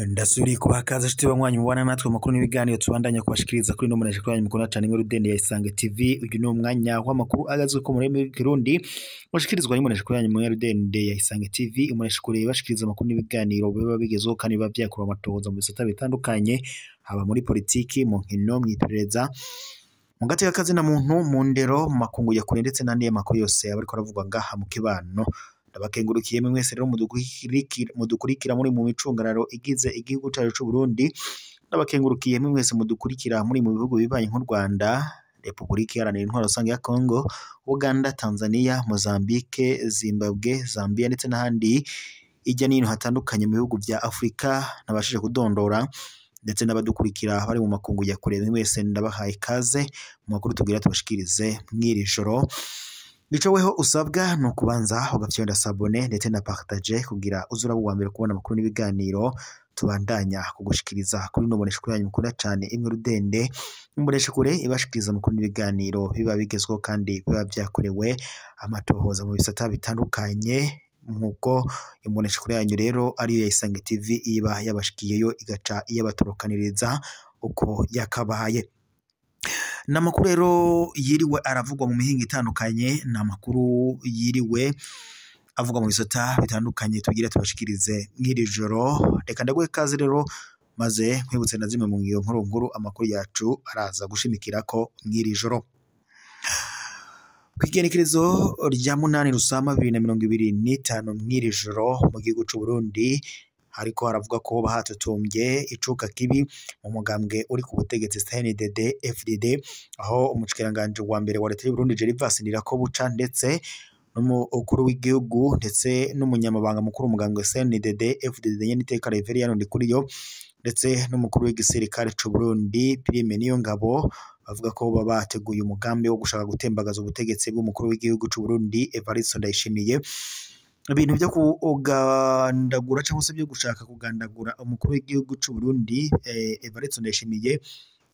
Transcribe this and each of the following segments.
Ndasubiriye kubakaza shiti banywanyi mubana natwe makuru n'ibiganiro tubandanya kubashikiriza kuri no munesha kwanyu mukuru cyane muri Rudende ya Isange TV. Uyu ni umwanya w'amakuru agazwe ko muri Kirundi mushikirizwa n'umunesha kwanyu muri Rudende ya Isange TV. Umunesha kure bashikiriza amakuru n'ibiganiro biba bigezeho kandi biba byakura amatohoza mu bisata bitandukanye, haba muri politiki, mu nkino, mwiperereza, mu gateka kazi na muntu, mu ndero, mu makungu ya kure ndetse n'andi makuru yose abariko aravugwa ngaha mu kibano. Ndabakengurukiye mwese rero mudukurikira muri mu micungararo igize igihugu cyacu cy'u Burundi. Ndabakengurukiye mwese mudukurikira muri mu bihugu bibanye nk'u Rwanda, Repubulika Iharanira Intwaro Rusange ya Congo, Uganda, Tanzania, Mozambique, Zimbabwe, Zambia ndetse n'ahandi ijya n'ino hatandukanye mu bihugu bya Afrika nabashije kudondora, ndetse n'abadukurikira bari mu makungu ya kure mwese ndabahaye kaze mu makuru tugira tubashikirize mw'iri joro. Ico weho usabwa no kubanza ugafyonda sabone ndetse na partage kugira uzura wa mbere kubona amakuru n'ibiganiro tubandanya kugushikiriza kuri no bonesha kuri mukunda cyane imwe Rudende imbonesha kure ibashikiriza amakuru n'ibiganiro biba bigezweho kandi biba byakorewe amatohoza mu bisata bitandukanye, nkuko imbonesha kure yanyu rero ariyo ya Isange TV iba yabashikiyeyo igaca iyabatorokaniriza uko yakabaye. Namakuru rero yiriwe aravugwa mu mihinga itandukanye, namakuru yiriwe avugwa mu bisata bitandukanye tugira tubashikirize mw'iri joro. Reka ndaguhe kaze rero maze nkwibutse na zimwe mu ngiyo nkuru amakuru yacu araza gushimikira ko mw'iri joro. Kwigenekerezo rya 8 Rusama 2025 mw'iri joro mu gihugu cy'u Burundi ariko haravuga ko bahatutumbye icuka kibi mu mugambwe uri ku butegetsi CNDD FDD, aho umushikiranganje wa mbere wa leta y'u Burundi Gervas Ndirakobuca ndetse n'umukuru w'igihugu ndetse n'umunyamabanga mukuru umugambwe CNDD FDD Nyeniteka Reverien Ndikuriyo ndetse n'umukuru w'igisirikare cy'u Burundi Prime Niyongabo bavuga ko baba bateguye umugambi wo gushaka gutembagaza ubutegetsi bw'umukuru w'igihugu cy'u Burundi Evariste Ndayishimiye. Ibintu byo kugandagura cyangwa se byo gushaka kugandagura umukuru w'igihugu cy'u Burundi Evariste Ndayishimiye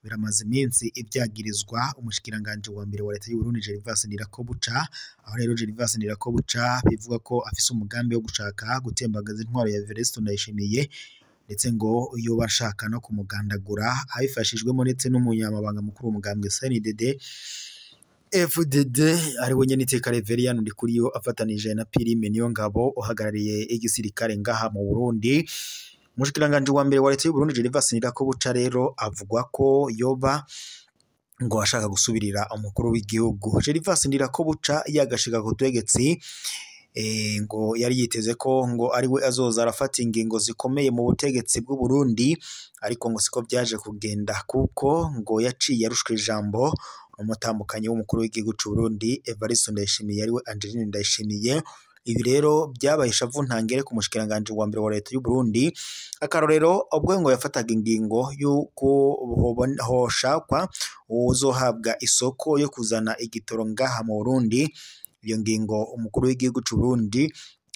biramaze iminsi ibyagirizwa umushikiranganje wa mbere wa leta y'u Burundi Gervas Ndirakobuca, aho rero Gervas Ndirakobuca bivuga ko afise umugambi wo gushaka gutembagaza intwaro ya Evariste Ndayishimiye, ndetse ngo iyo bashaka no kumugandagura abifashijwemo ndetse n'umunyamabanga mukuru w'umugambwe CNDD FDD ari we Nyeniteka Reverien Ndikuriyo afatanije na Prime Niyongabo uhagarariye igisirikare ngaha mu Burundi. Umushikiranganje wa mbere wa leta y'u Burundi Gervas Ndirakobuca rero avugwa ko yoba ngo ashaka gusubirira umukuru w'igihugu. Gervas Ndirakobuca yagashika ku butegetsi ngo yari yiteze ko ngo ari we azoza arafata ingingo zikomeye mu butegetsi bw'u Burundi, ariko ngo siko byaje kugenda kuko ngo yaciye arushwe ijambo umutambukanye w'umukuru w'igihugu cy'u Burundi Evariste Ndayishimiye ari we Angeline Ndayishimiye. Ibi rero byabaye ishavu ntangere ku mushikiranganje wa mbere wa leta y'u Burundi, akarorero ubwo ngo yafataga ingingo y'uko hoshakwa uzohabwa isoko yo kuzana igitoro ngaha mu Burundi. Iyo ngingo umukuru w'igihugu cy'u Burundi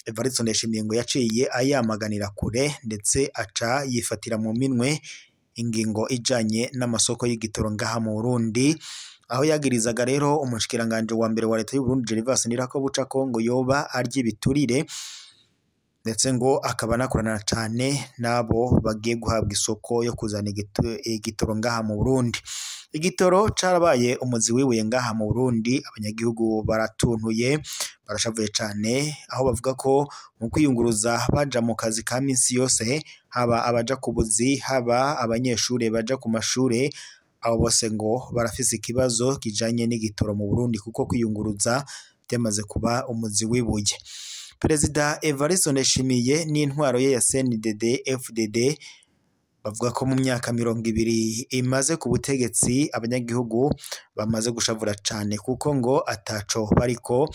Evariste Ndayishimiye ngo yaciye ayamaganira kure, ndetse aca yifatira mu minwe ingingo ijanye n'amasoko y'igitoro ngaha mu Burundi, aho yagirizaga rero umushikiranganje wa mbere wa leta y'u Burundi Gervas Ndirakobuca ko ngo yoba arya ibiturire, ndetse ngo akaba nakorana cyane nabo bagiye guhabwa isoko yo kuzana igitoro ngaha mu Burundi. Igitoro carabaye umuzi wibuye ngaha mu Burundi, abanyagihugu baratuntuye barashavuye cyane, aho bavuga ko mu kwiyunguruza baja mu kazi ka minsi yose, haba abaja ku buzi haba abanyeshure baja ku mashure, abo bose ngo barafise ikibazo kijanye n'igitoro mu Burundi kuko kwiyunguruza byamaze kuba umuzi wibuye. Perezida Evariste Ndayishimiye n'intwaro ye ya CNDD FDD bavuga ko mu myaka 20 imaze ku butegetsi abanyagihugu bamaze gushavura cyane kuko ngo ataco bariko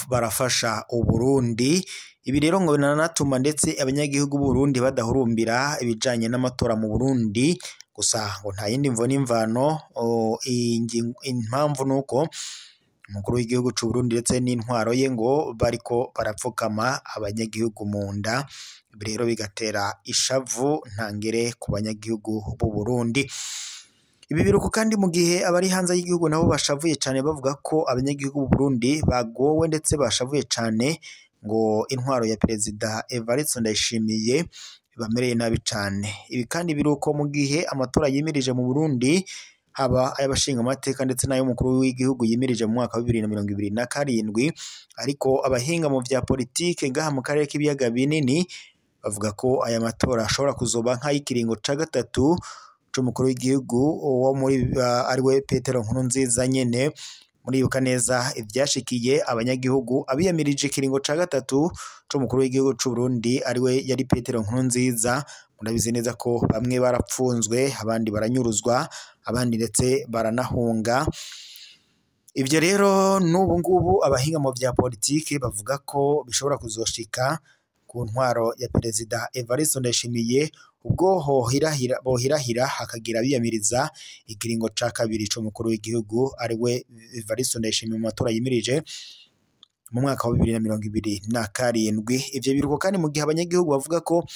barafasha u Burundi. Ibi rero ngo binanatuma ndetse abanyagihugu b'u Burundi badahurumbira ibijanye n'amatora mu Burundi, gusa ngo nta yindi mvo n'imvano. Impamvu nuko umukuru w'igihugu cy'u Burundi ndetse n'intwaro ye ngo bariko barapfukama abanyagihugu mu nda. Ibi rero bigatera ishavu ntangere ku banyagihugu b'u Burundi. Ibi biruko kandi mu gihe abari hanze y'igihugu nabo bashavuye cyane bavuga ko abanyagihugu b'u Burundi bagowe ndetse bashavuye cyane ngo intwaro ya Perezida Evariste Ndayishimiye bamereye nabi cyane. Ibi kandi biruko mu gihe amatora yimirije mu Burundi haba ay'abashinga amateka ndetse n'ay'umukuru w'igihugu yimirije mu mwaka wa 2027, ariko abahinga mu vya politike ngaha mu karere k'ibiyaga binini bavuga ko aya matora ashobora kuzoba nk'ay'ikiringo ca gatatu c'umukuru w'igihugu wo muri ariwe Petero Nkurunziza nyene. Muribuka neza ivyashikiye abanyagihugu abiyamirije ikiringo ca gatatu c'umukuru w'igihugu c'u Burundi ariwe yari Petero Nkurunziza. Murabizi neza ko bamwe barapfunzwe, abandi baranyuruzwa, abandi ndetse baranahunga. Ivyo rero n'ubu ngubu abahinga mu vya politike bavuga ko bishobora kuzoshika ku ntwaro ya Perezida Evariste Ndayishimiye ubwo bohirahira hakagira biyamiriza ikiringo ca kabiri c'umukuru w'igihugu ariwe Evariste Ndayishimiye mu matora yimirije mu mwaka wa 2027. Ivyo biruko kandi mu gihe abanyagihugu bavuga ko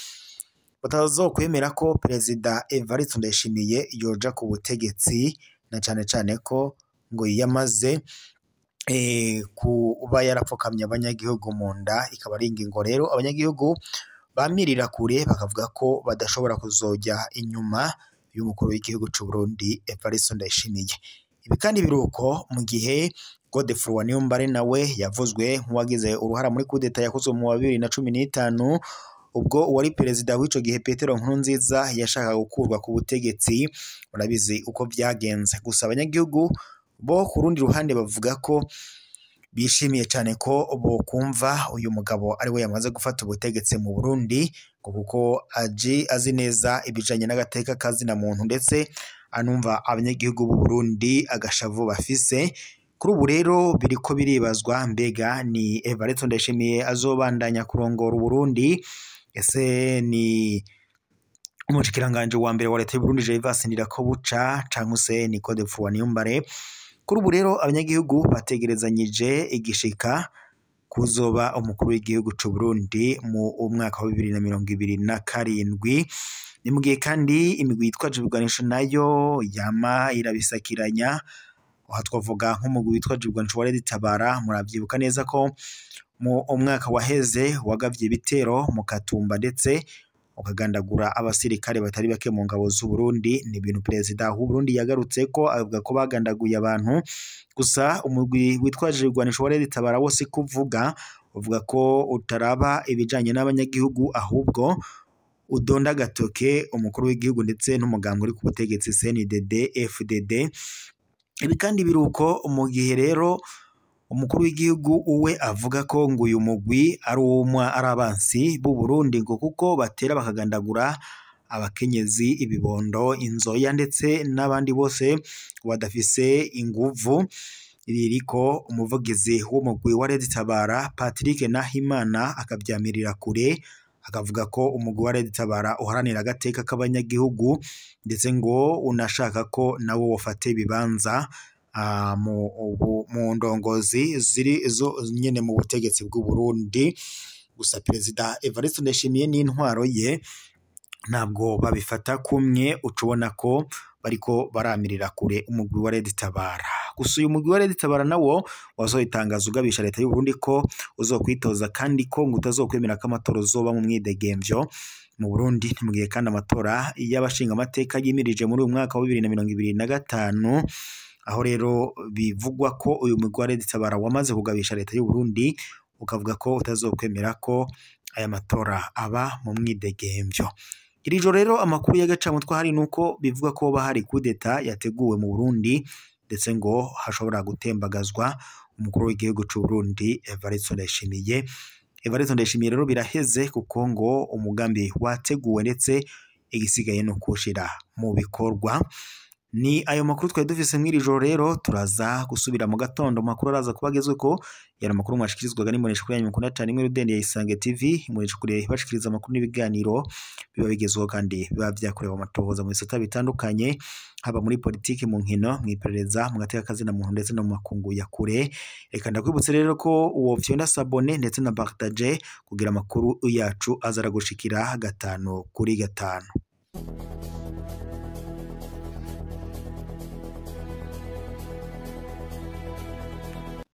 batazokwemera ko Perezida Evariste Ndayishimiye yoja ku butegetsi, na cane ko ngo yamaze kuba yarapfukamye abanyagihugu mu nda. Ikaba ari ingingo rero abanyagihugu bamirira kure bakavuga ko badashobora kuzojya inyuma y'umukuru w'igihugu c'u Burundi Evariste Ndayishimiye. Ibi kandi biruko mu gihe Godefroid Niyombare nawe yavuzwe nk'uwagize uruhara muri coup d'etat yakozwe mu 2015 ubwo uwari perezida w'ico gihe Petero Nkurunziza yashaka gukurwa ku butegetsi. Murabizi uko vyagenze, gusa abanyagihugu bo ku rundi ruhande bavuga ko bishimiye cyane ko bo kumva uyu mugabo ariwe yamaze gufata ubutegetsi mu Burundi, kuko azi neza ibijanye n'agateka kazina muntu ndetse anumva abanyagihugu b'u Burundi agashavu bafise. Kuri ubu rero biriko biribazwa, mbega ni Evariste Ndayishimiye azobandanya kurongora u Burundi? Ese ni umushikiranganje wa mbere wa leta y'u Burundi Gervais Ndirakobuca canke se ni Godefroid Niyombare? Kuri ubu rero abanyagihugu bategerezanyije igishika kuzoba umukuru w'igihugu c'u Burundi mu mwaka wa 2027. Ni mu gihe kandi imigwi yitwaje ibigwanisho nayo yama irabisakiranya. Aha twavuga nk'umugwi witwaje ibigwanisho wa Tabara. Muravyibuka neza ko mu mwaka waheze wagavye ibitero mu Katumba ndetse ukagandagura abasirikare batari bake mu ngabo z'u Burundi. Ni ibintu Perezida w'u Burundi yagarutse ko avuga ko bagandaguye abantu, gusa umugwi witwaje ibigwanisho wa Tabara wose kuvuga uvuga ko utaraba ibijanye n'abanyagihugu, ahubwo udonda gatoke umukuru w'igihugu ndetse n'umugambwe uri ku butegetsi CNDD FDD. Ibi kandi biruko mu gihe rero umukuru w'igihugu uwe avuga ko ngo uyu mugwi ari abansi b'u Burundi ngo kuko batera bakagandagura abakenyezi, ibibondo, inzoya ndetse n'abandi bose badafise inguvu. Iriko umuvugizi w'umugwi wa Tabara Patrick Nahimana akavyamirira kure, akavuga ko umugwi wa Tabara uharanira agateka k'abanyagihugu ndetse ngo unashaka ko nawo wofate ibibanza mu ndongozi ziri zo nyene mu butegetsi bw'u Burundi. Gusa Perezida Evariste Ndayishimiye n'intwaro ye ntabwo babifata kumwe, ucubona ko bariko baramirira kure umugwi wa Tabara. Gusa uyu mugwi wa Tabara nawo wazoyitangaza ugabisha leta y'u Burundi ko uzokwitoza kandi ko ngo utazokwemera ko amatora uzoba mu mwidegemvyo mu Burundi. Ni mu gihe kandi amatora y'abashinga amateka yimirije muri uyu mwaka wa 2025, aho rero bivugwa ko uyu mugwi wa Tabara wamaze kugabisha leta y'u Burundi ukavuga ko utazokwemera ko aya matora aba mu mwidegemvyo. Iri joro rero amakuru y'agacamutwe hari nuko bivuga ko bahari coup d'etat yateguwe mu Burundi ndetse ngo hashobora gutembagazwa umukuru w'igihugu c'u Burundi Evariste Ndayishimiye. Evariste Ndayishimiye rero biraheze kuko ngo umugambi wateguwe ndetse igisigaye no kushira mu bikorwa. Ni ayo makuru twari dufise mw'iri joro rero, turaza gusubira mu gatondo makuru araza kubagezwe ko yari amakuru mwashikirizwaga n'imbonesha kuri yanyu mukunda cyane imwe Rudende ya Isange TV. Imbonesha kuri bashikiriza amakuru n'ibiganiro biba bigezweho kandi biba vyakorewe amatohoza mu bisata bitandukanye, haba muri politiki, mu nkino, mwiperereza, mu gateka kazina muntu ndetse no mu makungu ya kure. Reka ndakwibutse rero ko uwo fyonda s'abonner ndetse na partager kugira amakuru yacu azara gushikira 5 kuri 5.